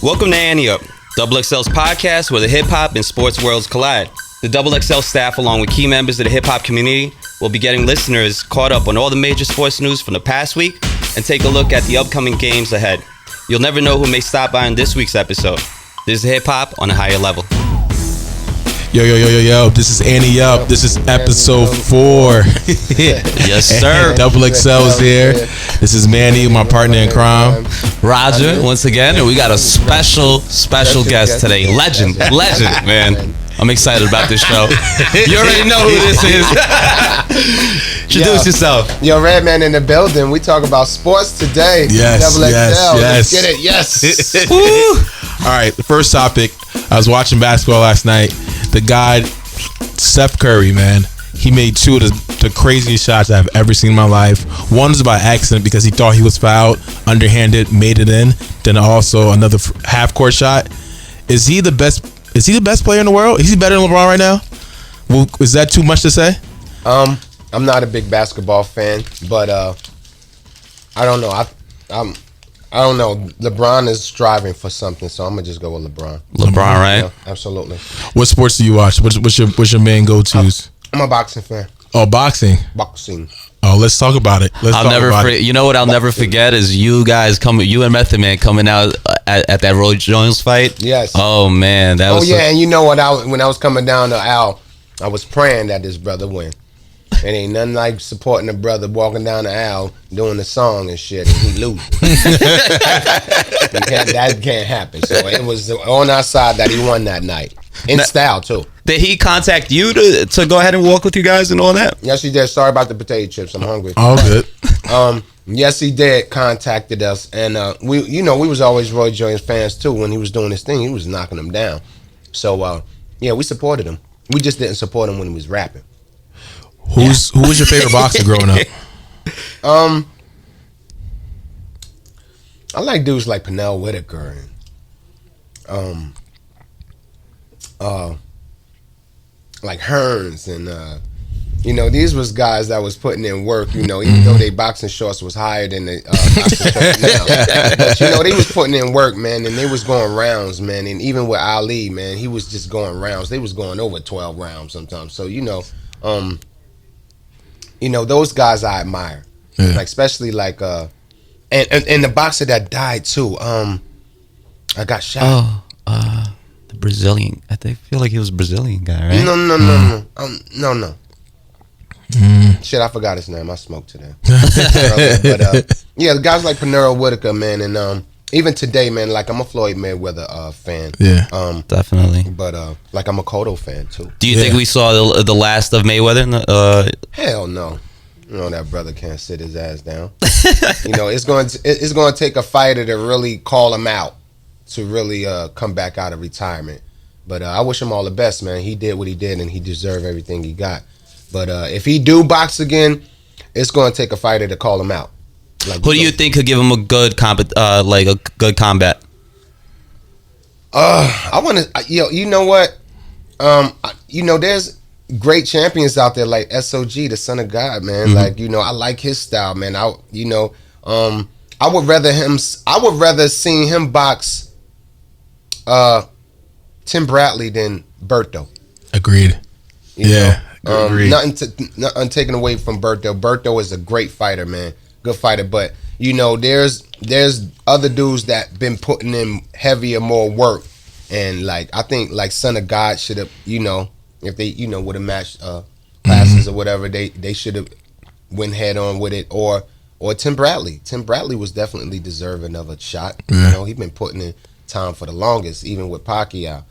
Welcome to Ante Up, XXL's podcast where the hip-hop and sports worlds collide. The XXL staff, along with key members of the hip-hop community, will be getting listeners caught up on all the major sports news from the past week and take a look at the upcoming games ahead. You'll never know who may stop by in this week's episode. This is hip-hop on a higher level. Yo, this is Ante Up. This is episode 4. Yes, sir. XXL's here. This is Manny, my partner in crime. Roger, once again, and we got a special guest today. Legend, man. I'm excited about this show. You already know who this is. Introduce yourself. Yo, Redman in the building. We talk about sports today. Yes. Let's get it. Yes. All right, the first topic. I was watching basketball last night. The guy, Steph Curry, man, he made 2 of the craziest shots I've ever seen in my life. One was by accident because he thought he was fouled, underhanded, made it in. Then also another half-court shot. Is he the best player in the world? Is he better than LeBron right now? Well, is that too much to say? I'm not a big basketball fan, but I don't know. I don't know. LeBron is striving for something, so I'm gonna just go with LeBron. LeBron, right? Yeah, absolutely. What sports do you watch? What's your main go-tos? I'm a boxing fan. Oh, boxing. Oh, let's talk about it. You know what I'll never forget is you and Method Man coming out at that Roy Jones fight. Yes. Oh man, that was. And you know what? When I was coming down the aisle, I was praying that this brother win. It ain't nothing like supporting a brother walking down the aisle doing the song and shit, and he lose. That can't happen. So it was on our side that he won that night. In style, too. Did he contact you to go ahead and walk with you guys and all that? Yes, he did. Sorry about the potato chips. I'm hungry. All good. Yes, he did. Contacted us, and we was always Roy Jones fans too. When he was doing his thing, he was knocking them down. So we supported him. We just didn't support him when he was rapping. Who was your favorite boxer growing up? I like dudes like Pernell Whitaker and like Hearns and these was guys that was putting in work, even though they boxing shorts was higher than the boxing shorts now. But they was putting in work, man, and they was going rounds, man. And even with Ali, man, he was just going rounds. They was going over 12 rounds sometimes. So those guys I admire. Yeah. Like especially like and the boxer that died too. I got shot. The Brazilian. I feel like he was a Brazilian guy, right? No. No. Shit, I forgot his name. I smoked today. The guys like Pernell Whitaker, man, and even today, man, like I'm a Floyd Mayweather fan. Yeah. Definitely. But like I'm a Cotto fan too. Do you think we saw the last of Mayweather? Hell no. That brother can't sit his ass down. It's going to take a fighter to really call him out to really come back out of retirement. But I wish him all the best, man. He did what he did, and he deserved everything he got. But if he do box again, it's going to take a fighter to call him out. Like, who do you think could give him a good combat? I want to. You know what? There's great champions out there like SOG, the Son of God, man. Mm-hmm. I like his style, man. I would rather see him box Tim Bradley than Berto. Agreed. Agreed. Nothing taken away from Berto. Berto is a great fighter, man. Good fighter, but there's other dudes that been putting in heavier, more work, and like I think like Son of God should have, if they would have matched classes or whatever, they should have went head on with it, or Tim Bradley. Tim Bradley was definitely deserving of a shot. Yeah. He been putting in time for the longest, even with Pacquiao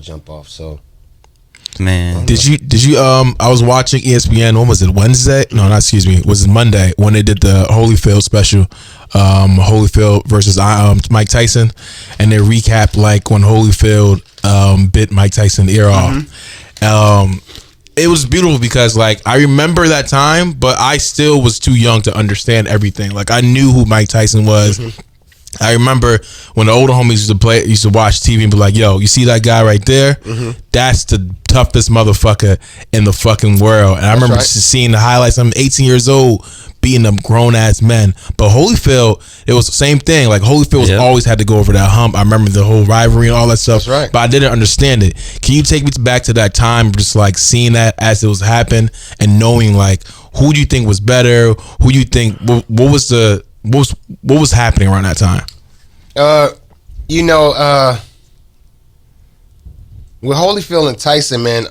jump off. So. Man, did you I was watching ESPN. When was it? Wednesday? No, not excuse me. Was it Monday when they did the Holyfield special? Holyfield versus Mike Tyson, and they recapped like when Holyfield bit Mike Tyson ear off. It was beautiful because like I remember that time, but I still was too young to understand everything. Like I knew who Mike Tyson was. I remember when the older homies used to watch TV and be like, yo, you see that guy right there? Mm-hmm. That's the toughest motherfucker in the fucking world. And I remember just seeing the highlights. I'm 18 years old beating up grown ass men. But Holyfield, it was the same thing. Like Holyfield was always had to go over that hump. I remember the whole rivalry and all that stuff. That's right. But I didn't understand it. Can you take me back to that time, just like seeing that as it was happening and knowing like who do you think was better? Who do you think what was happening around that time? With Holyfield and Tyson, man,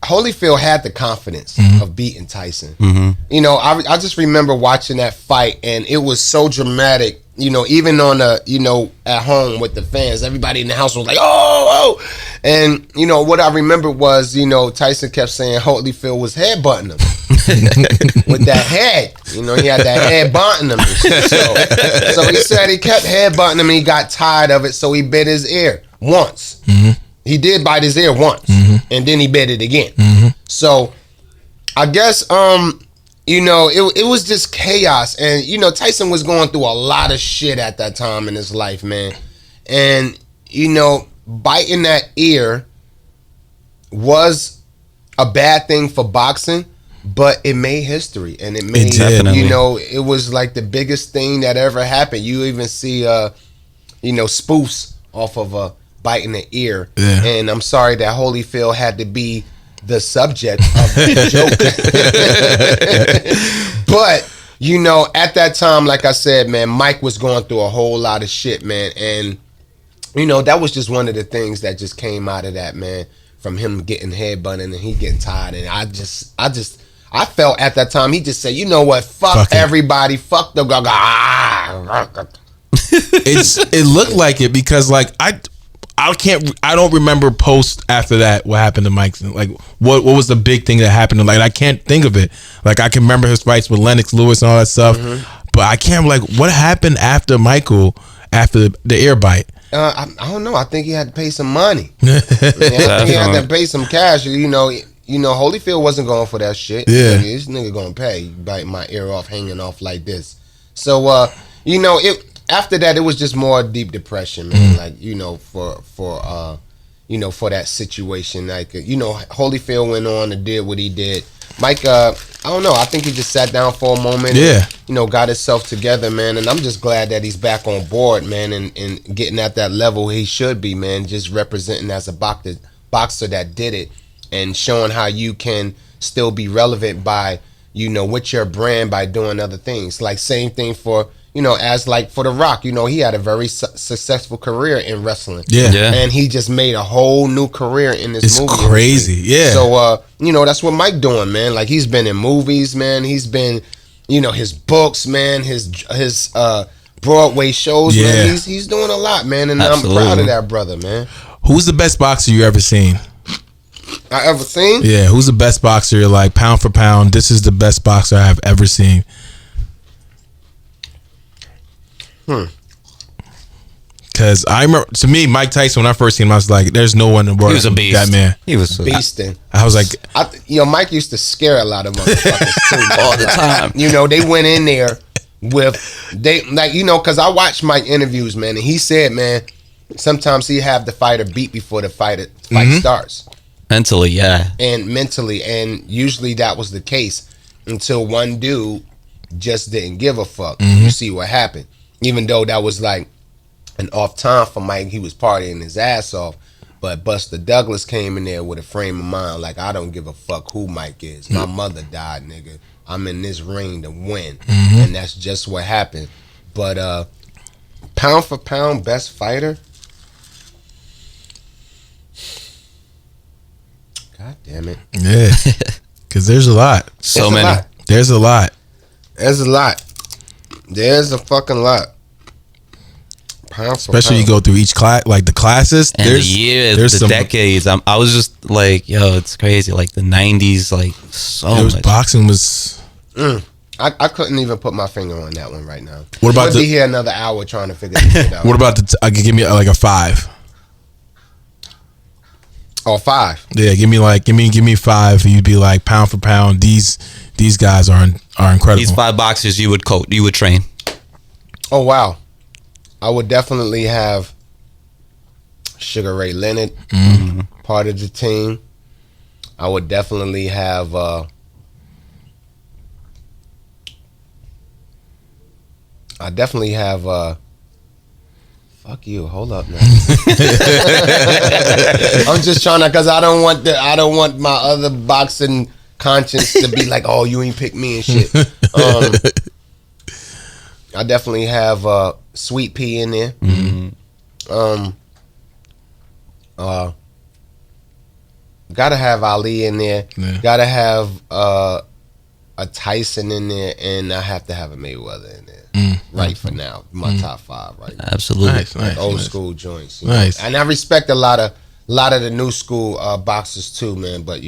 Holyfield had the confidence of beating Tyson. I just remember watching that fight, and it was so dramatic. Even on at home with the fans, everybody in the house was like, oh. And, what I remember was, Tyson kept saying Holyfield was headbutting him with that head. He had that head butting him. So he said he kept headbutting him and he got tired of it, so he bit his ear once. He did bite his ear once, and then he bit it again. So I guess, it was just chaos. And, Tyson was going through a lot of shit at that time in his life, man. And, biting that ear was a bad thing for boxing, but it made history. And it made, it was like the biggest thing that ever happened. You even see, spoofs off of biting the ear. Yeah. And I'm sorry that Holyfield had to be the subject of the joke. But, at that time, like I said, man, Mike was going through a whole lot of shit, man. And, that was just one of the things that just came out of that, man, from him getting headbutted and he getting tired. And I felt at that time, he just said, you know what, fuck everybody, fuck the gaga. It looked like it because, like, I don't remember post after that what happened to Mike. Like what was the big thing that happened? Like I can't think of it. Like I can remember his fights with Lennox Lewis and all that stuff, but I can't like what happened after Michael after the ear bite. I don't know. I think he had to pay some money. I think he had to pay some cash. Holyfield wasn't going for that shit. Yeah, this nigga gonna pay. Bite my ear off, hanging off like this. So it. After that, it was just more deep depression, man. Like, for that situation. Like, Holyfield went on and did what he did. Mike, I don't know. I think he just sat down for a moment. Yeah. And, got himself together, man. And I'm just glad that he's back on board, man, and getting at that level he should be, man. Just representing as a boxer that did it and showing how you can still be relevant by, with your brand by doing other things. Like, same thing for... as like for The Rock, he had a very successful career in wrestling. Yeah. And he just made a whole new career in this movie. It's crazy, yeah. So, that's what Mike doing, man. Like, he's been in movies, man. He's been, his books, man, his Broadway shows, man. He's doing a lot, man. And Absolutely. I'm proud of that brother, man. Who's the best boxer you ever seen? I ever seen? Yeah, who's the best boxer? You're like, pound for pound, this is the best boxer I have ever seen. Because I remember, to me, Mike Tyson, when I first seen him, I was like, there's no one in the world. He was a beast. That man. He was a beasting. I was like, Mike used to scare a lot of motherfuckers too. all the time. They went in there because I watched Mike interviews, man, and he said, man, sometimes he have the fighter beat before the fight starts. Mentally, yeah. And mentally, and usually that was the case until one dude just didn't give a fuck. You see what happened. Even though that was like an off time for Mike, he was partying his ass off. But Buster Douglas came in there with a frame of mind like, I don't give a fuck who Mike is. My mother died, nigga. I'm in this ring to win. And that's just what happened. But pound for pound, best fighter? God damn it. yeah. Because there's a lot. So many. There's a lot. There's a lot. There's a fucking lot. Pound Especially pound. you go through each class, like the classes. And the years, the decades. I was just like, yo, it's crazy. Like the 90s, like so much. Boxing was... I couldn't even put my finger on that one right now. What about be here another hour trying to figure this shit out. What about I could give me like a 5. Oh, 5. Yeah, give me 5. You'd be like pound for pound. These guys are incredible. These 5 boxers you would coach, you would train. Oh wow, I would definitely have Sugar Ray Leonard part of the team. I would definitely have. Fuck you. Hold up, man. I'm just trying to, because I don't want my other boxing conscience to be like, oh, you ain't pick me and shit. I definitely have Sweet Pea in there. Gotta have Ali in there. Yeah. Gotta have a Tyson in there, and I have to have a Mayweather in there. Right for now, my top 5 right now. Absolutely. Nice. Old school joints. Nice. And I respect a lot of the new school boxers too, man. But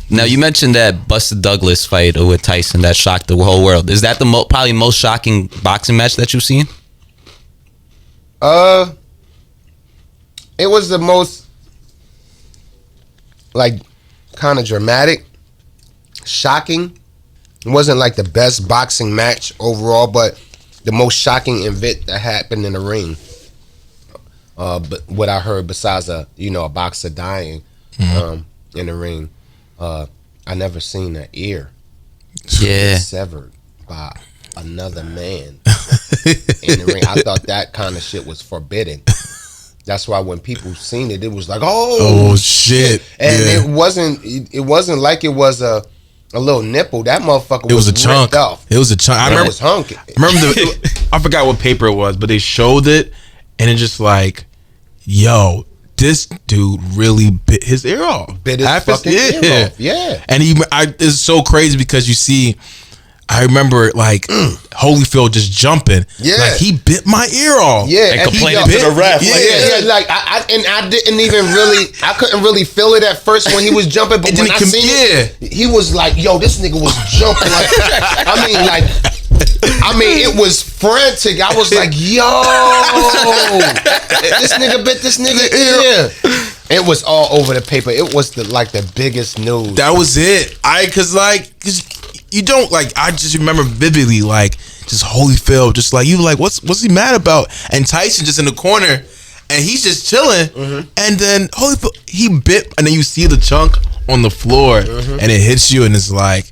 Now you mentioned that Buster Douglas fight with Tyson that shocked the whole world. Is that the probably most shocking boxing match that you've seen? It was the most like kind of dramatic, shocking. It wasn't like the best boxing match overall, but the most shocking event that happened in the ring. But what I heard, besides a boxer dying in the ring, I never seen an ear severed by another man in the ring. I thought that kind of shit was forbidden. That's why when people seen it, it was like, oh shit. And it wasn't like it was a little nipple. That motherfucker It was a chunk. off. It was a chunk. I remember I forgot what paper it was, but they showed it, and it just like, yo, this dude really bit his ear off. Bit his fucking ear off. Yeah. And it's so crazy because you see, I remember like Holyfield just jumping. Yeah. Like he bit my ear off. Yeah. And complaining to the ref. Yeah. Like I didn't even really, I couldn't really feel it at first when he was jumping, but when I seen it, he was like, yo, this nigga was jumping like, it was frantic. I was like, yo, this nigga bit this nigga ear. It was all over the paper. It was the biggest news. That was it. Cause you don't I just remember vividly just Holyfield, just like you like what's he mad about? And Tyson just in the corner and he's just chilling. And then Holyfield he bit, and then you see the chunk on the floor and it hits you, and it's like,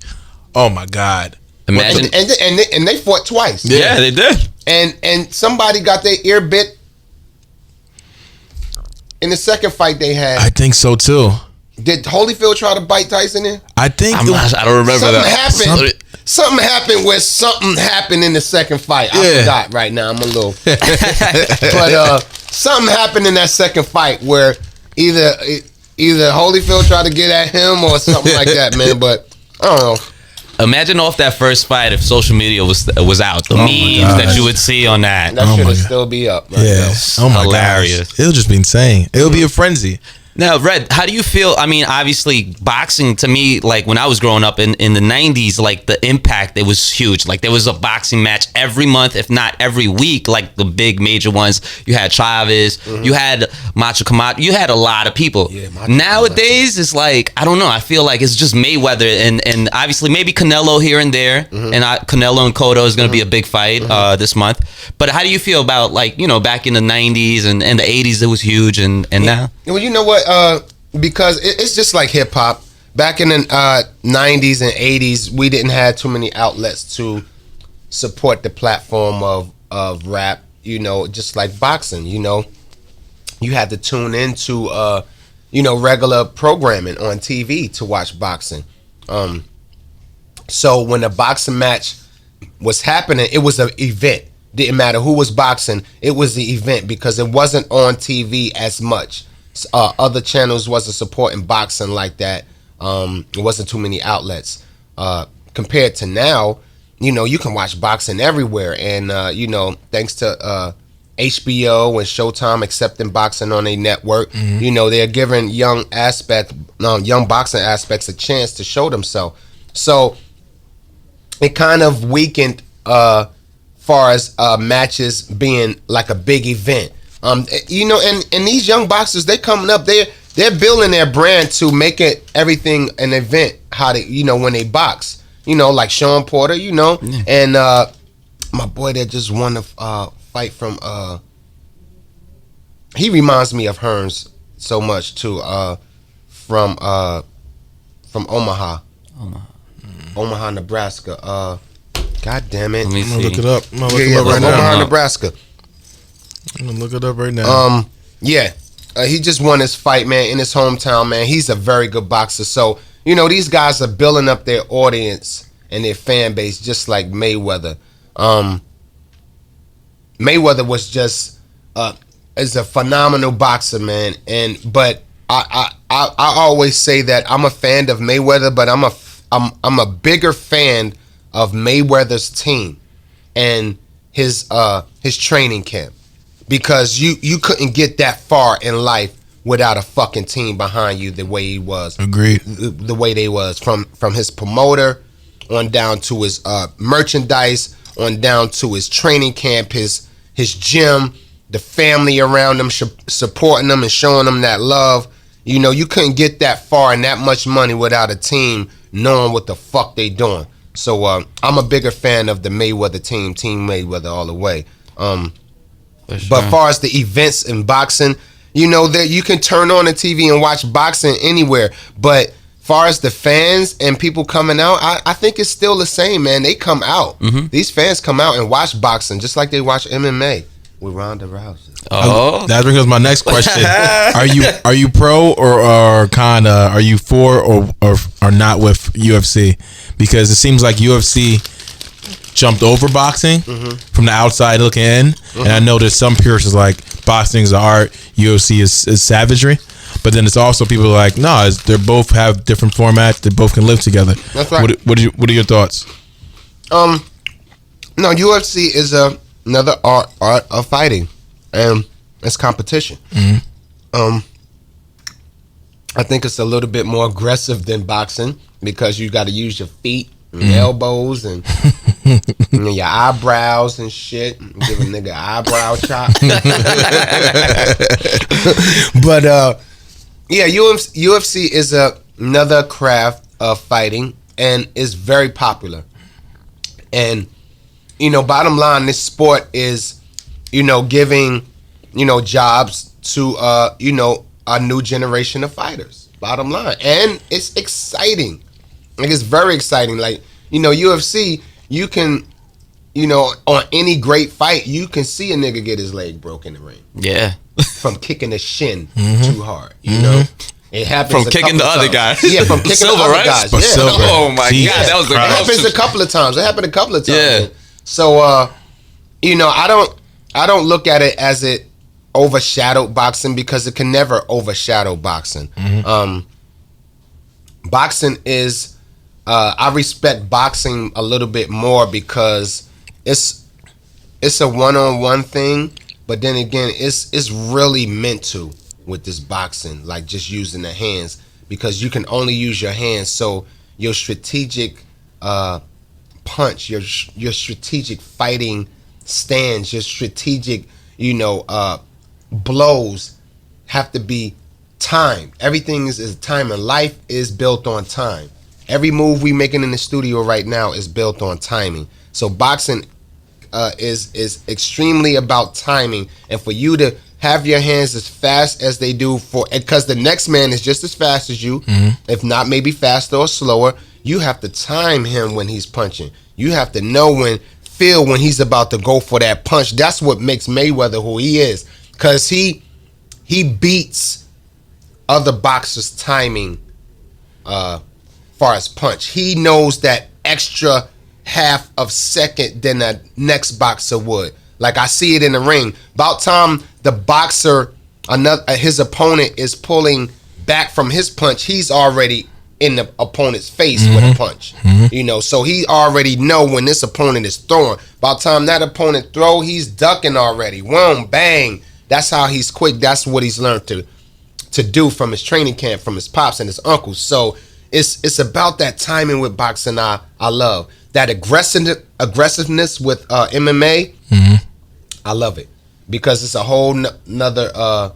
oh my God. Imagine. And they fought twice. Yeah, they did. And somebody got their ear bit in the second fight they had. I think so too. Did Holyfield try to bite Tyson in? I think I don't remember that. Something happened where something happened in the second fight. I forgot right now. I'm a little. But something happened in that second fight where either Holyfield tried to get at him or something like that, man. But I don't know. Imagine off that first fight if social media was out. The memes that you would see on that. That should still be up. Right now. Oh my hilarious. Gosh. It'll just be insane. It'll be a frenzy. Now, Red, how do you feel? I mean, obviously, boxing to me, when I was growing up in the 90s, the impact, it was huge. There was a boxing match every month, if not every week, the big major ones. You had Chavez, you had Macho Camacho, you had a lot of people. Yeah, nowadays, it's I don't know. I feel like it's just Mayweather and obviously maybe Canelo here and there. And Canelo and Cotto is going to be a big fight this month. But how do you feel about, back in the 90s and the 80s, it was huge and now? Well, you know what? Because it's just like hip hop. Back in the 90s and 80s, we didn't have too many outlets to support the platform of rap. Just like boxing. You had to tune into regular programming on TV to watch boxing. So when a boxing match was happening, it was an event. Didn't matter who was boxing, it was the event because it wasn't on TV as much. Other channels wasn't supporting boxing like that. It wasn't too many outlets. Compared to now, you can watch boxing everywhere. And, thanks to HBO and Showtime accepting boxing on a network, they're giving young boxing aspects a chance to show themselves. So it kind of weakened far as matches being like a big event. And these young boxers, they coming up, they're building their brand to make it everything an event. How they, when they box, like Sean Porter, and my boy that just won the fight from. He reminds me of Hearns so much too. from Omaha. Omaha, Nebraska. God damn it. Let me I'm gonna see. look it up. I'm gonna look Yeah, it up right Omaha, now. Nebraska. I'm gonna look it up right now. Yeah. He just won his fight, man, in his hometown, man. He's a very good boxer. So, you know, these guys are building up their audience and their fan base just like Mayweather. Mayweather was just is a phenomenal boxer, man. But I always say that I'm a fan of Mayweather, but I'm a bigger fan of Mayweather's team and his training camp, because you couldn't get that far in life without a fucking team behind you the way he was. Agreed. The way they was from his promoter on down to his merchandise, on down to his training camp, his gym, the family around him supporting them and showing them that love. You know, you couldn't get that far and that much money without a team knowing what the fuck they doing. So I'm a bigger fan of the Mayweather team Mayweather all the way. But as far as the events in boxing, you know, that you can turn on the TV and watch boxing anywhere. But far as the fans and people coming out, I think it's still the same, man. They come out. Mm-hmm. These fans come out and watch boxing just like they watch MMA with Ronda Rousey. Oh, That brings us my next question. Are you pro or kinda, are you for or not with UFC? Because it seems like UFC jumped over boxing from the outside looking in, and I know there's some purists like boxing is art, UFC is savagery, but then it's also people like, no, they both have different formats, they both can live together. That's right. What are your thoughts? No, UFC is another art of fighting, and it's competition. I think it's a little bit more aggressive than boxing because you got to use your feet and elbows and your eyebrows and shit. Give a nigga an eyebrow chop. But yeah, UFC is another craft of fighting and is very popular. And you know, bottom line, this sport is, you know, giving, you know, jobs to you know, a new generation of fighters. Bottom line, and it's exciting. Like, it's very exciting. Like, you know, UFC, you can, you know, on any great fight, you can see a nigga get his leg broken in the ring yeah. from kicking the shin too hard. You know, it happens From a kicking couple the of other times. guys. Yeah, from kicking Silver, the other right? guys. But Yeah, Silver. Oh my Jesus God, that was the it Christ. happens a couple of times. It happened a couple of times. Yeah. So, you know, I don't look at it as it overshadowed boxing, because it can never overshadow boxing. Boxing is, I respect boxing a little bit more because it's a one-on-one thing, but then again, it's really meant to with this boxing, like just using the hands, because you can only use your hands. So your strategic punch, your strategic fighting stance, your strategic, you know, blows have to be timed. Everything is time, and life is built on time. Every move we making in the studio right now is built on timing. So boxing is extremely about timing, and for you to have your hands as fast as they do, because the next man is just as fast as you, if not maybe faster or slower. You have to time him when he's punching. You have to feel when he's about to go for that punch. That's what makes Mayweather who he is, because he beats other boxers' timing far as punch. He knows that extra half of second than the next boxer would. Like, I see it in the ring. About time the boxer, his opponent is pulling back from his punch, he's already in the opponent's face with a punch. You know, so he already know when this opponent is throwing. About time that opponent throw, he's ducking already. Wham, bang. That's how he's quick. That's what he's learned to do from his training camp, from his pops and his uncles. So it's about that timing with boxing. I love that aggressiveness with MMA. I love it, because it's a whole nother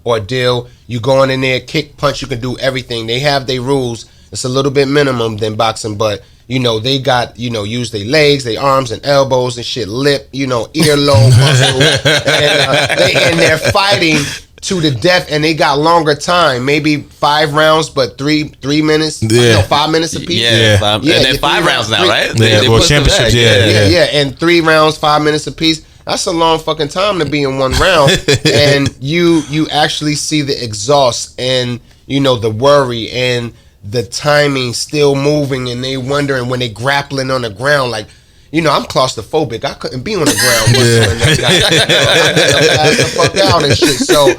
ordeal. You going in there, kick, punch, you can do everything. They have their rules. It's a little bit minimum than boxing, but you know, they got, you know, use their legs, their arms and elbows and shit, lip, you know, earlobe muscle, and they in there fighting to the death, and they got longer time, maybe 5 rounds, but 3 minutes, 5 minutes apiece. And then 5 rounds now, right? They push them championships, back. Yeah, and 3 rounds, 5 minutes apiece. That's a long fucking time to be in one round, and you actually see the exhaust and the worry and the timing still moving, and they wondering when they grappling on the ground, like. I'm claustrophobic. I couldn't be on the ground wrestling that guy. I pass the fuck out and shit. So,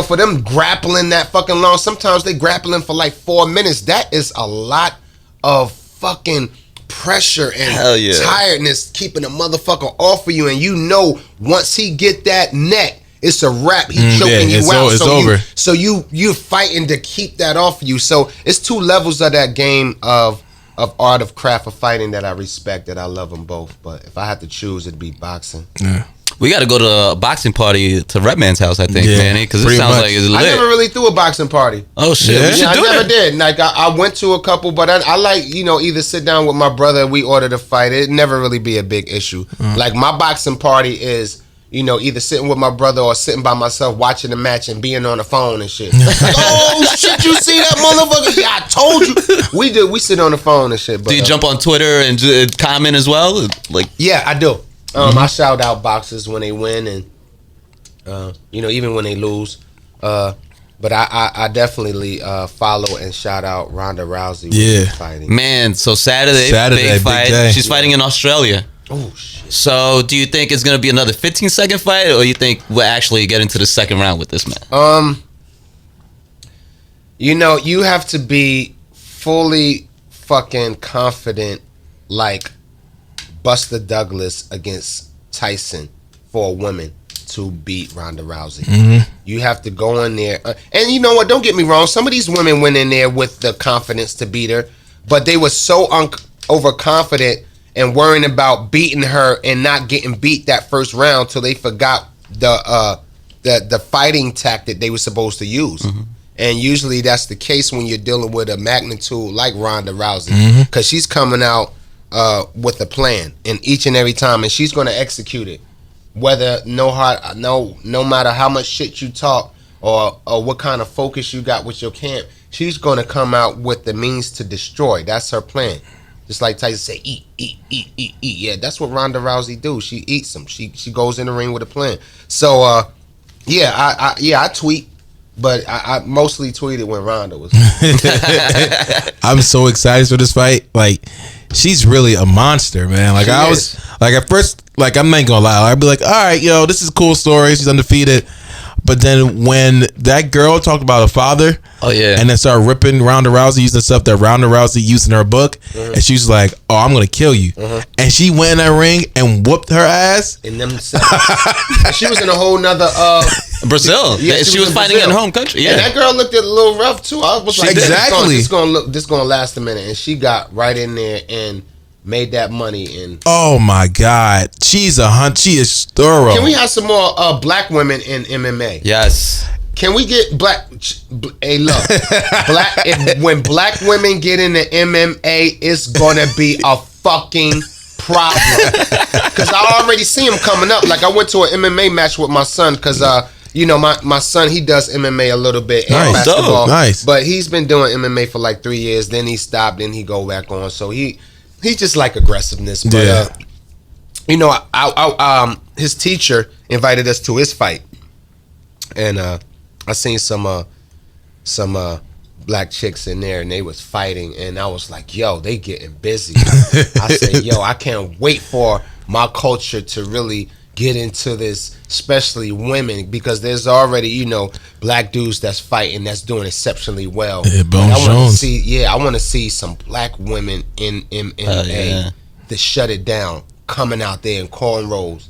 for them grappling that fucking long, sometimes they grappling for like 4 minutes. That is a lot of fucking pressure and tiredness keeping a motherfucker off of you. And once he get that neck, it's a wrap. He's choking you out. It's over. So you're fighting to keep that off of you. So it's 2 levels of that game of art of craft of fighting that I respect, that I love them both. But if I had to choose, it'd be boxing. Yeah. We got to go to a boxing party to Redman's house, I think, Manny, because it sounds like it's lit. I never really threw a boxing party. Oh shit, we should I do never did. Like I went to a couple, but I like either sit down with my brother, we ordered a fight. It'd never really be a big issue. Like my boxing party is. Either sitting with my brother or sitting by myself watching the match and being on the phone and shit. Like, oh shit, you see that motherfucker? Yeah, I told you. We sit on the phone and shit. But, do you jump on Twitter and comment as well? Like, yeah, I do. I shout out boxers when they win and even when they lose. But I definitely follow and shout out Ronda Rousey. When fighting. Man, so Saturday big fight. Day. She's fighting in Australia. Oh shit. So, do you think it's gonna be another 15-second fight, or you think we'll actually get into the second round with this man? You have to be fully fucking confident, like Buster Douglas against Tyson for a woman to beat Ronda Rousey. You have to go in there, and you know what? Don't get me wrong. Some of these women went in there with the confidence to beat her, but they were so overconfident and worrying about beating her and not getting beat that first round till they forgot the fighting tactic they were supposed to use. And usually that's the case when you're dealing with a magnitude like Ronda Rousey, because she's coming out with a plan in each and every time, and she's going to execute it. Whether no matter how much shit you talk or what kind of focus you got with your camp, she's going to come out with the means to destroy. That's her plan. Just like Tyson say, eat. Yeah, that's what Ronda Rousey do. She eats them. She goes in the ring with a plan. So, I tweet, but I mostly tweeted when Ronda was. I'm so excited for this fight. Like, she's really a monster, man. Like I was, like at first, like I'm not gonna lie, I'd be like, all right, this is a cool story. She's undefeated. But then when that girl talked about her father, and then started ripping Ronda Rousey, using stuff that Ronda Rousey used in her book, and she was like, "Oh, I'm gonna kill you," and she went in that ring and whooped her ass. In them she was in a whole nother Brazil. Yeah, she was fighting in her home country. Yeah, and that girl looked a little rough too. I was like, exactly, this gonna last a minute, and she got right in there and made that money. And oh my God, she's a hunt. She is thorough. Can we have some more black women in MMA? Yes. Can we get black? Hey, look, when black women get into MMA, it's gonna be a fucking problem. Because I already see them coming up. Like I went to an MMA match with my son because my son, he does MMA a little bit and basketball. Nice. But he's been doing MMA for like 3 years. Then he stopped. Then he go back on. So he just like aggressiveness. But his teacher invited us to his fight, and I seen some black chicks in there, and they was fighting, and I was like, yo, they getting busy. I said, yo, I can't wait for my culture to really get into this, especially women, because there's already, black dudes that's fighting that's doing exceptionally well. Yeah, Bones Jones. I want to see some black women in MMA to shut it down, coming out there in cornrows.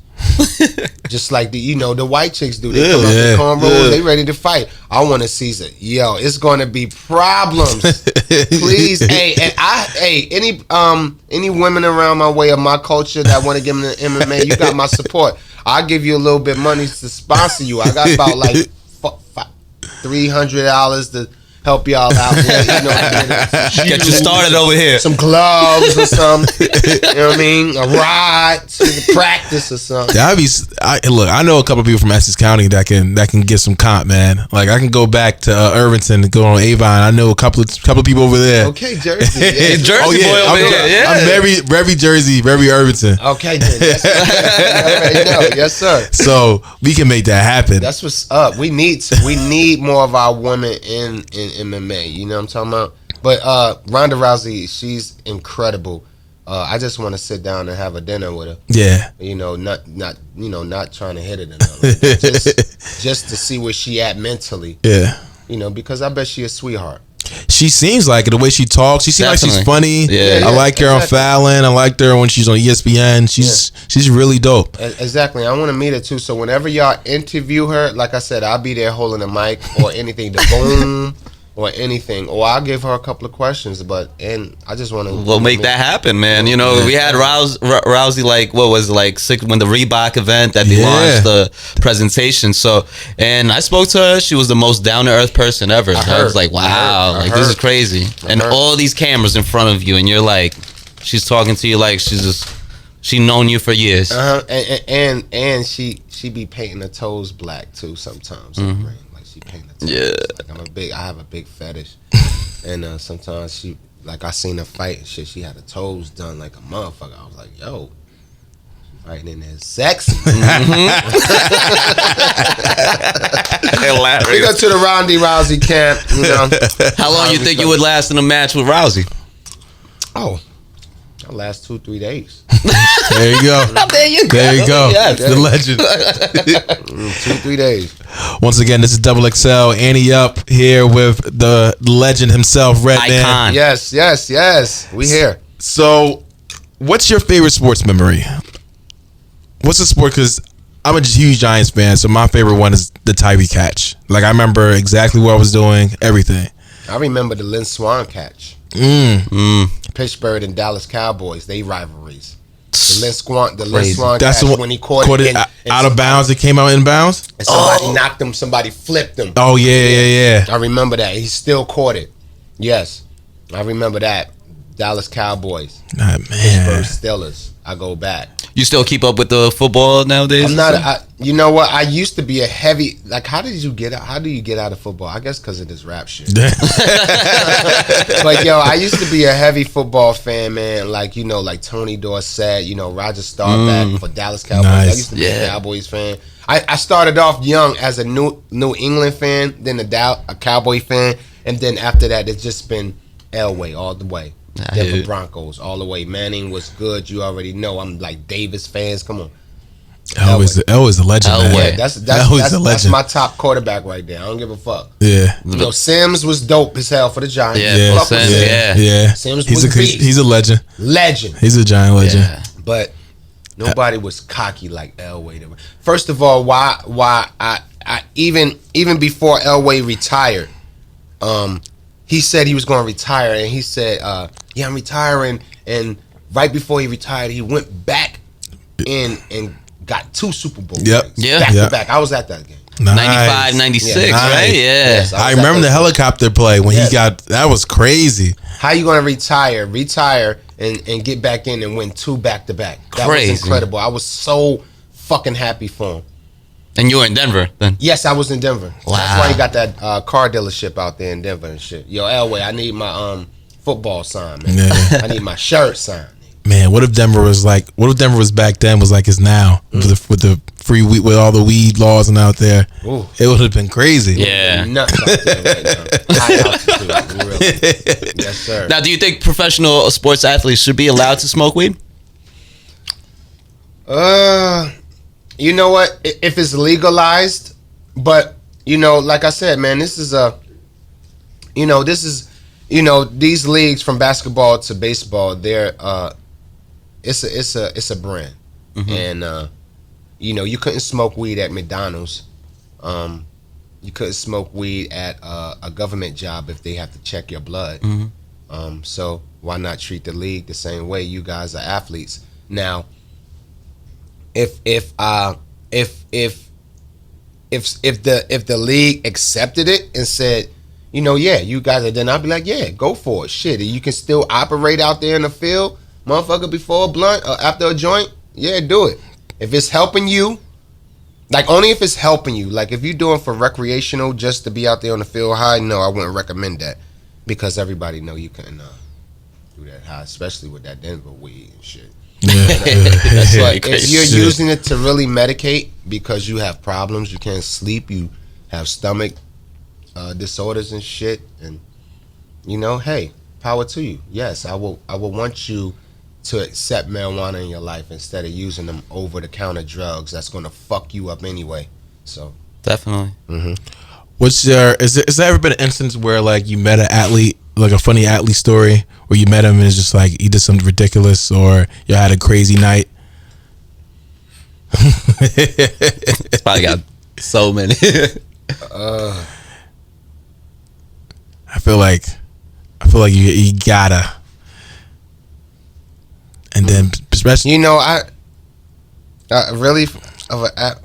Just like the white chicks do. They come out in cornrows, they ready to fight. I want to see some. Yo, it's going to be problems. Please, any women around my way of my culture that want to get into MMA, you got my support. I'll give you a little bit of money to sponsor you. I got about like $300 help y'all out with, Get you started over here. some gloves or something. You know what I mean? A rod to practice or something. That'd be. Look, I know a couple of people from Essex County that can get some comp, man. Like I can go back to Irvington and go on Avon. I know a couple of people over there. Okay, Jersey. Yeah. Jersey boy over here. Yeah. I'm very Jersey, very Irvington. Okay, then. Yes, sir. So we can make that happen. That's what's up. We need more of our women in MMA. You know what I'm talking about? But Ronda Rousey, she's incredible. I just want to sit down and have a dinner with her. Yeah. Not trying to hit it or nothing. just to see where she at mentally. Yeah. Because I bet she a sweetheart. She seems like it, the way she talks. She seems like she's funny. Yeah. I like her on Fallon. I liked her when she's on ESPN. She's really dope. Exactly. I want to meet her too. So whenever y'all interview her, like I said, I'll be there holding a mic or anything, the boom or anything, or I'll give her a couple of questions. And I just want to. We'll make that happen, man. We had Rousey when the Reebok event that they launched the presentation. So, and I spoke to her. She was the most down to earth person ever. I was like, wow, this is crazy. And all these cameras in front of you, and you're like, she's talking to you like she known you for years. And she be painting her toes black too sometimes. Mm-hmm. She paint her toes. Yeah. Like I have a big fetish, and sometimes she, like I seen her fight and shit. She had her toes done like a motherfucker. I was like, yo, she fighting in there sexy. Hilarious. We go to the Ronda Rousey camp. How long you think you would last in a match with Rousey? Oh, I'll last 2-3 days. There you go. There you go. Yes. The legend. 2-3 days. Once again, this is XXL. Ante Up here with the legend himself, Redman. Icon. Yes. We here. So, what's your favorite sports memory? What's the sport? Because I'm a huge Giants fan, so my favorite one is the Tyree catch. Like, I remember exactly what I was doing, everything. I remember the Lynn Swann catch. Pittsburgh and Dallas Cowboys, they rivalries. The Lynn Swann That's catch the one, when he caught it out of bounds. It came out in bounds. And somebody knocked him. Somebody flipped him. Oh yeah. I remember that. He still caught it. Yes, I remember that. Dallas Cowboys, Man. Pittsburgh Steelers. I go back. You still keep up with the football nowadays? I'm not. You know what? I used to be a heavy. Like, how do you get out of football? I guess because of this rap shit. But yo, I used to be a heavy football fan, man. Like like Tony Dorsett, Roger Staubach for Dallas Cowboys. Nice. I used to be a Cowboys fan. I started off young as a New England fan, then a Cowboy fan, and then after that, it's just been Elway all the way. Denver Broncos all the way. Manning was good. You already know. I'm like Davis fans. Come on. Elway's the legend. Elway. Man. That's my top quarterback right there. I don't give a fuck. Yeah. Sims was dope as hell for the Giants. Yeah. Sims he's a legend. Legend. He's a Giant legend. Yeah. But nobody was cocky like Elway. First of all, why I even before Elway retired, he said he was going to retire, and he said, "Yeah, I'm retiring." And right before he retired, he went back in and got 2 Super Bowl rings back to back. I was at that game. Nice. 95, 96, nice. right? Yeah. Yes, I remember the helicopter play when he got. That was crazy. How you going to retire, and get back in and win 2 back to back? That Crazy. was incredible. I was so fucking happy for him. And you were in Denver then? Yes, I was in Denver. Wow. That's why he got that car dealership out there in Denver and shit. Yo, Elway, I need my football sign, man. Yeah. I need my shirt signed. Man, what if Denver was back then was like it's now with the free weed, with all the weed laws and out there? Ooh. It would have been crazy. Yeah. Nuts out there right now. High altitude, really. Yes, sir. Now, do you think professional sports athletes should be allowed to smoke weed? You know what? If it's legalized, but like I said, man, these leagues from basketball to baseball, they're it's a brand, and you couldn't smoke weed at McDonald's, you couldn't smoke weed at a government job if they have to check your blood, so why not treat the league the same way? You guys are athletes now. If the league accepted it and said, yeah, you guys are. Then I'll be like, yeah, go for it. Shit, you can still operate out there in the field, motherfucker. Before a blunt or after a joint, yeah, do it. If it's helping you, like only if it's helping you. Like if you're doing for recreational, just to be out there on the field high, no, I wouldn't recommend that because everybody know you can do that high, especially with that Denver weed and shit. That's like if you're using it to really medicate because you have problems, you can't sleep, you have stomach disorders and shit, and hey, power to you. Yes, I will want you to accept marijuana in your life instead of using them over-the-counter drugs that's going to fuck you up anyway. So definitely. Is there ever been an instance where like you met an athlete, like a funny athlete story, where you met him and it's just like he did something ridiculous, or you had a crazy night? It's probably got so many. I feel like you gotta, and then especially I really of a app.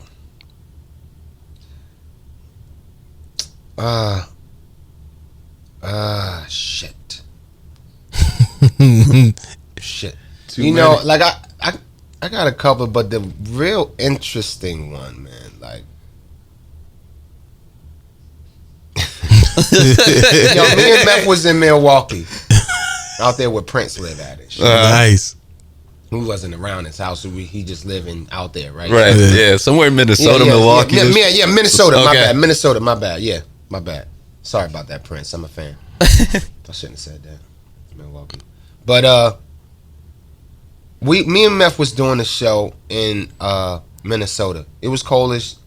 Shit. Shit. Like I got a couple, but the real interesting one, man, like me and Meth was in Milwaukee. Out there where Prince lived at it. Nice. We wasn't around his house, so he just living out there, right? Right. Yeah. Somewhere in Minnesota, Milwaukee. Yeah, Minnesota. Okay. My bad. Minnesota. My bad. Yeah, my bad. Sorry about that, Prince. I'm a fan. I shouldn't have said that. Milwaukee. But me and Meth was doing a show in Minnesota. It was cold as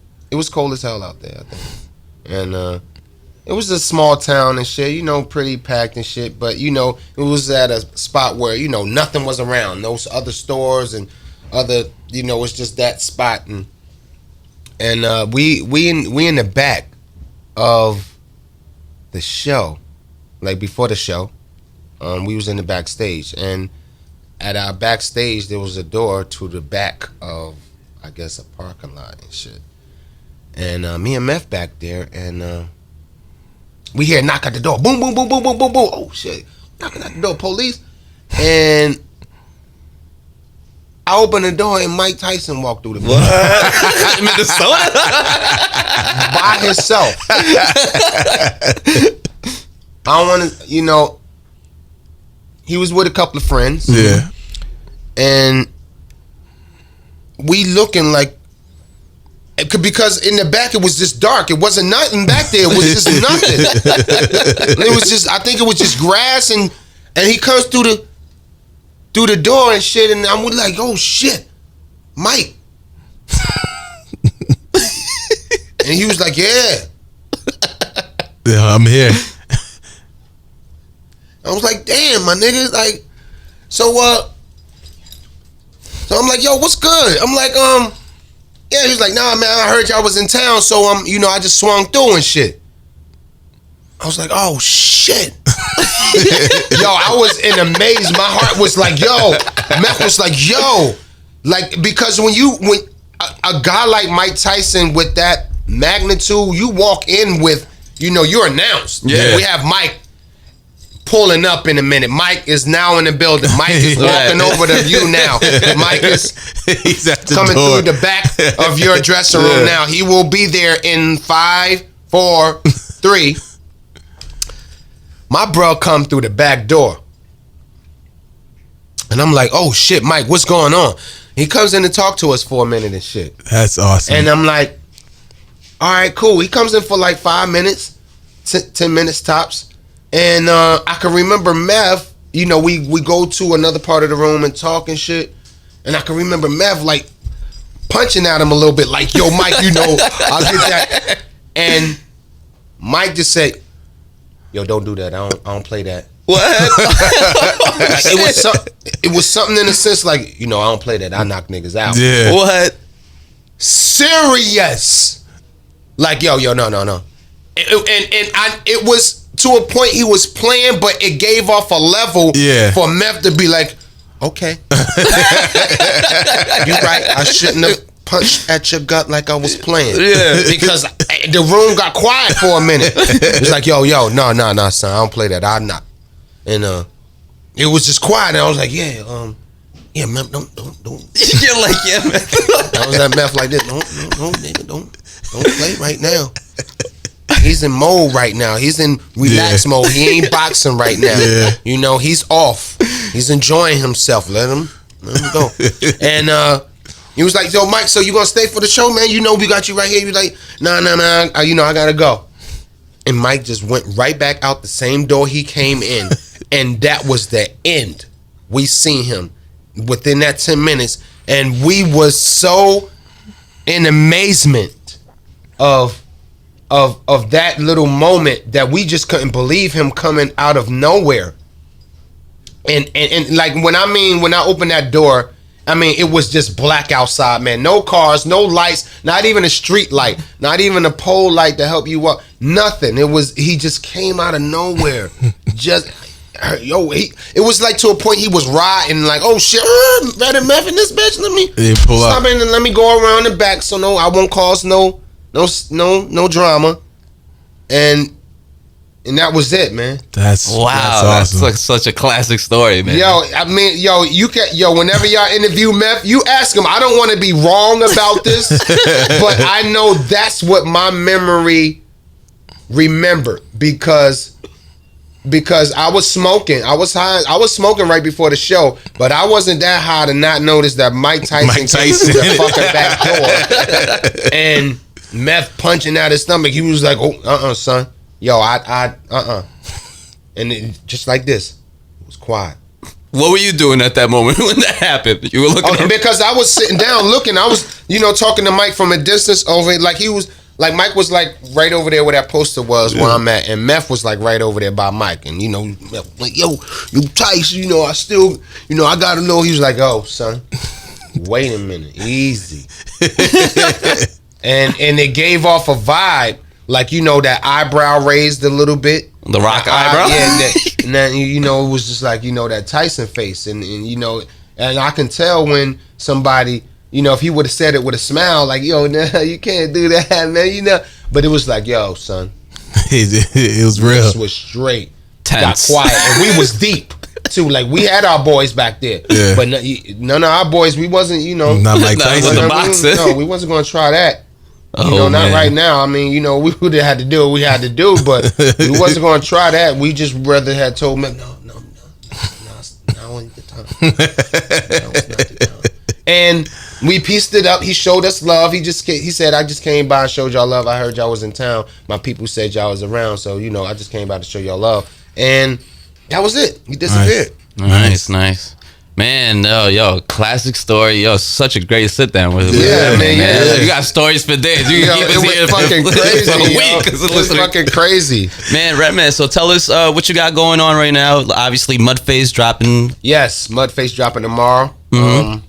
hell out there, I think. And it was a small town and shit, pretty packed and shit. But it was at a spot where nothing was around, no other stores and other, it's just that spot. And we in the back of the show, like before the show, we was in the backstage, and at our backstage there was a door to the back of, I guess, a parking lot and shit. And me and Meth back there, and we hear a knock at the door, boom, boom, boom, boom, boom, boom, boom. Oh shit, knocking at the door, police. And I opened the door and Mike Tyson walked through the door. Minnesota? By himself. I don't want to, he was with a couple of friends. Yeah. And we looking like, because in the back it was just dark. It wasn't nothing back there. It was just nothing. It was just, I think it was just grass, and he comes through the door and shit, and I'm like, oh shit, Mike. And he was like, yeah, I'm here. I was like, damn, my nigga, like, so I'm like, yo, what's good? I'm like, yeah, he was like, nah, man, I heard y'all was in town, so I just swung through and shit. I was like, oh shit. Yo, I was in a maze. My heart was like, yo. Meth was like, yo. Like, because when a guy like Mike Tyson with that magnitude, you walk in with, you're announced. Yeah. We have Mike pulling up in a minute. Mike is now in the building. Mike is walking over to you now. Mike is He's at the coming door. through the back of your dressing room now. He will be there in 5, 4, 3. My bro come through the back door. And I'm like, oh shit, Mike, what's going on? He comes in to talk to us for a minute and shit. That's awesome. And I'm like, all right, cool. He comes in for like 5 minutes, 10 minutes tops. And I can remember Mev, we go to another part of the room and talk and shit. And I can remember Mev like punching at him a little bit, like, yo, Mike, I'll get that. And Mike just said, yo, don't do that. I don't play that. What? It was something in a sense like, I don't play that. I knock niggas out. Yeah. What? Serious. Like, yo, no. It was to a point he was playing, but it gave off a level for Meth to be like, okay. You're right. I shouldn't have punched at your gut like I was playing. Yeah. Because the room got quiet for a minute. It's like, yo, no, son, I don't play that. I'm not. And it was just quiet. And I was like, yeah, man, don't. You're like, yeah, man. I was that meth like this. Don't, nigga, don't play right now. He's in mode right now. He's in relax mode. He ain't boxing right now. Yeah. You know, he's off. He's enjoying himself. Let him go. And he was like, yo, Mike, so you gonna stay for the show, man? You know we got you right here. He was like, nah, you know, I gotta go. And Mike just went right back out the same door he came in. And that was the end. We seen him within that 10 minutes. And we was so in amazement of that little moment that we just couldn't believe him coming out of nowhere. And like when I opened that door, I mean, it was just black outside, man. No cars, no lights, not even a street light, not even a pole light to help you walk. Nothing. He just came out of nowhere. It was like to a point he was riding like, oh shit, red and meth in this bitch. Let me stop in and let me go around the back so I won't cause no drama. And that was it, man. That's awesome. That's like such a classic story, man. Whenever y'all interview Meth, you ask him. I don't want to be wrong about this, but I know that's what my memory remembered because I was smoking. I was high. I was smoking right before the show, but I wasn't that high to not notice that Mike Tyson came through the fucking back door and Meth punching out his stomach. He was like, "Oh, son, yo, and it, just like this, it was quiet. What were you doing at that moment when that happened? You were looking because I was sitting down looking. I was, talking to Mike from a distance over. Like he was. Like Mike was like right over there where that poster was where I'm at, and Meth was like right over there by Mike, and Meth like, yo, you Tyson, I still, I gotta know. He was like, oh son, wait a minute, easy, and it gave off a vibe like that eyebrow raised a little bit, the rock eyebrow, and then it was just like that Tyson face, and I can tell when somebody. If he would have said it with a smile, like, yo, no, you can't do that, man, But it was like, yo, son. It was real. This was straight. Tense. Got quiet. And we was deep, too. Like, we had our boys back there. Yeah. But none of our boys, we wasn't, Not like Tyson. With the boxing. No, we wasn't going to try that. Oh, not man. right now. I mean, we would have had to do what we had to do, but we wasn't going to try that. We just rather had told him, no, now ain't the time. Now is not the time. And we pieced it up. He showed us love. He said, I just came by and showed y'all love. I heard y'all was in town. My people said y'all was around. So, I just came by to show y'all love. And that was it. He disappeared. Nice. Man, classic story. Such a great sit down with him. Yeah, man. Yeah. You got stories for days. You can keep us here fucking crazy. For a week. It was fucking crazy. Man, Redman, so tell us what you got going on right now. Obviously, Mudface dropping. Yes, Mudface dropping tomorrow. Mm-hmm.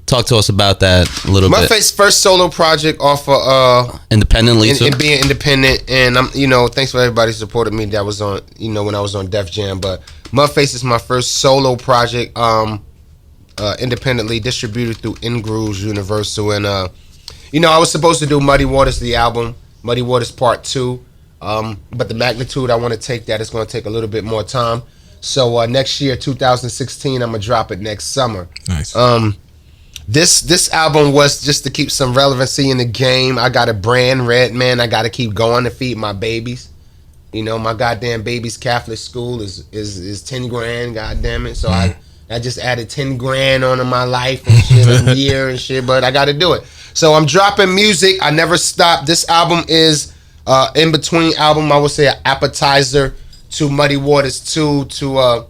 Talk to us about that a little bit. Mudface's first solo project off of independently too. And being independent, and I'm thanks for everybody who supported me that was on when I was on Def Jam. But Mudface is my first solo project, independently distributed through In Grooves Universal, and I was supposed to do Muddy Waters, the album, Muddy Waters Part 2, but the magnitude I want to take that is going to take a little bit more time. So next year, 2016, I'm gonna drop it next summer. Nice. This album was just to keep some relevancy in the game. I got a brand, Redman. I got to keep going to feed my babies. My goddamn baby's Catholic school is 10 grand. Goddamn it! So I just added 10 grand onto my life and shit, a year and shit. But I got to do it. So I'm dropping music. I never stop. This album is in between album. I would say an appetizer to Muddy Waters 2 to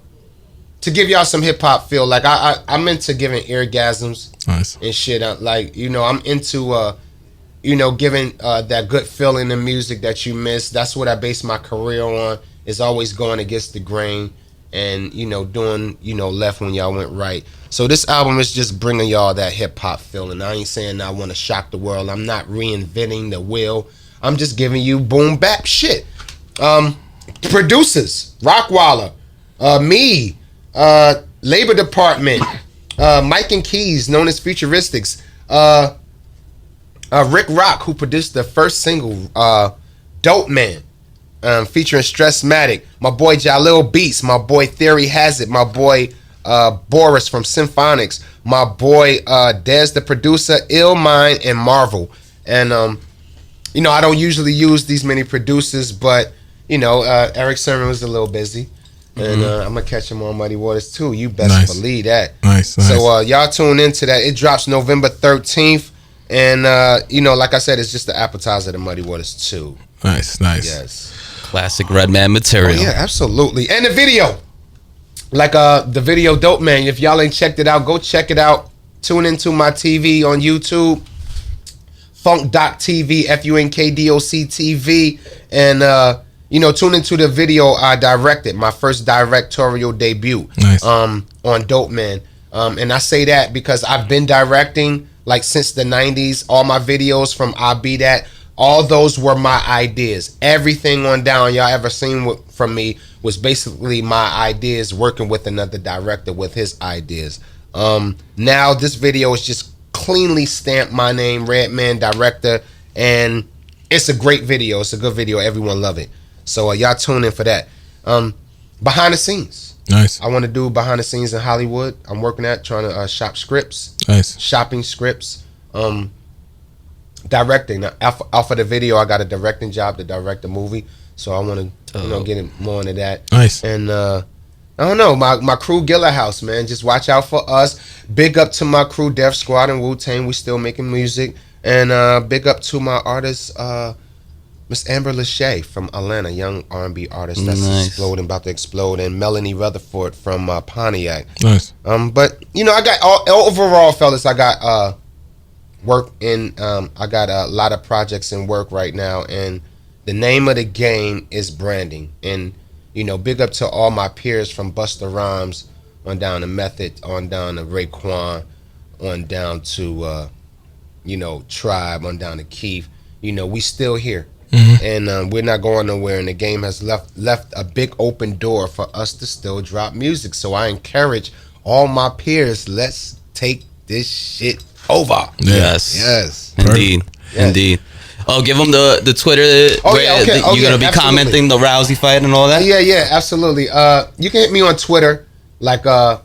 give y'all some hip hop feel. Like I'm into giving orgasms. Nice. And shit. I'm into giving that good feeling in music that you miss. That's what I base my career on. Is always going against the grain and doing left when y'all went right. So this album is just bringing y'all that hip hop feeling. I ain't saying I want to shock the world. I'm not reinventing the wheel. I'm just giving you boom bap shit. Producers, Rockwaller, me, Labor Department, Mike and Keys, known as Futuristics, Rick Rock, who produced the first single, Dope Man, featuring Stressmatic. My boy Jalil Beats. My boy Theory Has It. My boy Boris from Symphonics. My boy Dez the producer, Ill Mind, and Marvel. And you know, I don't usually use these many producers, but you know, Eric Sermon was a little busy. And I'm gonna catch him on Muddy Waters too. You best believe that. Nice. So y'all tune into that. It drops November 13th. And you know, like I said, it's just the appetizer to Muddy Waters 2. Nice. Yes. Classic Redman material. Oh, yeah, absolutely. And the video. Like the video Dope Man. If y'all ain't checked it out, go check it out. Tune into my TV on YouTube. Funkdoc TV, FUNKDOC TV. And you know, tune into the video I directed, my first directorial debut. Nice. On Dope Man. And I say that because I've been directing like since the 90s. All my videos from I Be That, all those were my ideas. Everything on down y'all ever seen from me was basically my ideas working with another director with his ideas. Now this video is just cleanly stamped my name, Redman director, and it's a great video. It's a good video. Everyone love it. So y'all tune in for that. Behind the scenes. Nice. I want to do behind the scenes in Hollywood. I'm working at trying to shop scripts. Nice. Shopping scripts. Directing. Off of the video, I got a directing job to direct a movie. So I want to get more into that. Nice. And I don't know, my crew Gilla House, man. Just watch out for us. Big up to my crew, Def Squad and Wu-Tang. We still making music. And big up to my artist, Miss Amber Lachey from Atlanta, young R&B artist that's exploding, about to explode, and Melanie Rutherford from Pontiac. Nice. But you know, I got overall, fellas, I got work in. I got a lot of projects in work right now, and the name of the game is branding. And you know, big up to all my peers from Busta Rhymes on down to Method, on down to Raekwon, on down to you know, Tribe, on down to Keith. You know, we still here. And we're not going nowhere, and the game has left a big open door for us to still drop music. So I encourage all my peers, let's take this shit over. Yes. Indeed. Yes. Indeed. Oh, give them the Twitter. You're gonna be commenting the Rousey fight and all that. Yeah, absolutely. You can hit me on Twitter, like at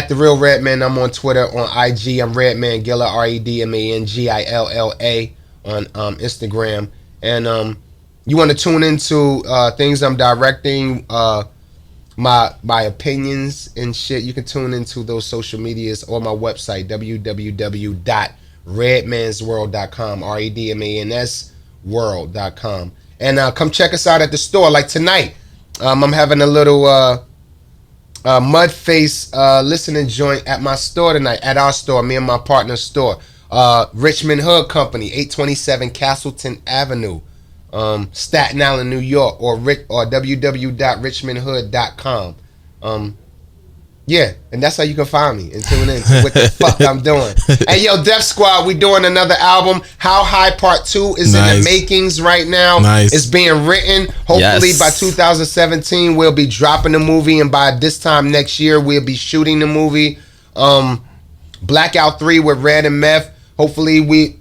the Real Redman. I'm on Twitter. On IG, I'm Redman Gilla, REDMANGILLA on Instagram. And you want to tune into things I'm directing, my opinions and shit, you can tune into those social medias or my website, www.redmansworld.com, REDMANS world.com. And come check us out at the store. Like tonight, I'm having a little mud face listening joint at my store tonight, at our store, me and my partner's store. Richmond Hood Company, 827 Castleton Avenue, Staten Island, New York, or www.richmondhood.com. Yeah, and that's how you can find me and tune in to what the fuck I'm doing. Hey, yo, Def Squad, we doing another album. How High Part 2 is in the makings right now. It's being written. Hopefully by 2017 we'll be dropping the movie, and by this time next year we'll be shooting the movie. Blackout 3 with Red and Meth. Hopefully we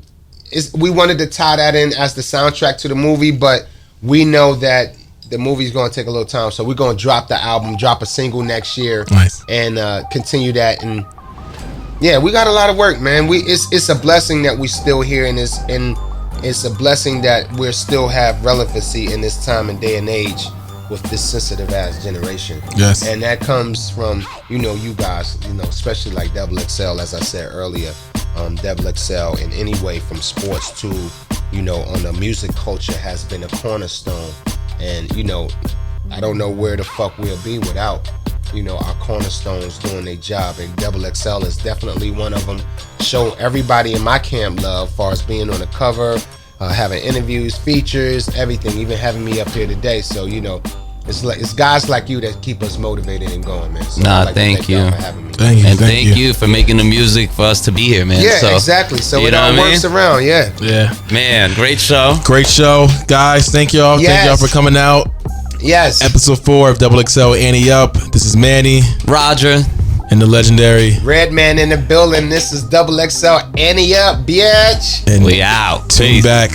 wanted to tie that in as the soundtrack to the movie, but we know that the movie's going to take a little time, so we're going to drop the album, drop a single next year, and continue that. And yeah, we got a lot of work, man. It's a blessing that we're still here, and it's a blessing that we still have relevancy in this time and day and age with this sensitive ass generation. Yes. And that comes from, you guys, especially like XXL, as I said earlier. XXL in any way, from sports to, on the music culture, has been a cornerstone. And, I don't know where the fuck we'll be without, our cornerstones doing their job. And XXL is definitely one of them. Show everybody in my camp love, as far as being on the cover, having interviews, features, everything, even having me up here today. So, it's guys like you that keep us motivated and going, man. So thank you. For having me. Thank you for making the music for us to be here, man. Yeah, exactly. So it all works around, yeah. Man, great show. Great show. Guys, thank y'all. Yes. Thank y'all for coming out. Yes. Episode 4 of XXL Ante Up. This is Manny. Roger. and the legendary Redman in the building. This is XXL Ante Up, bitch. and We out. tune Peace. back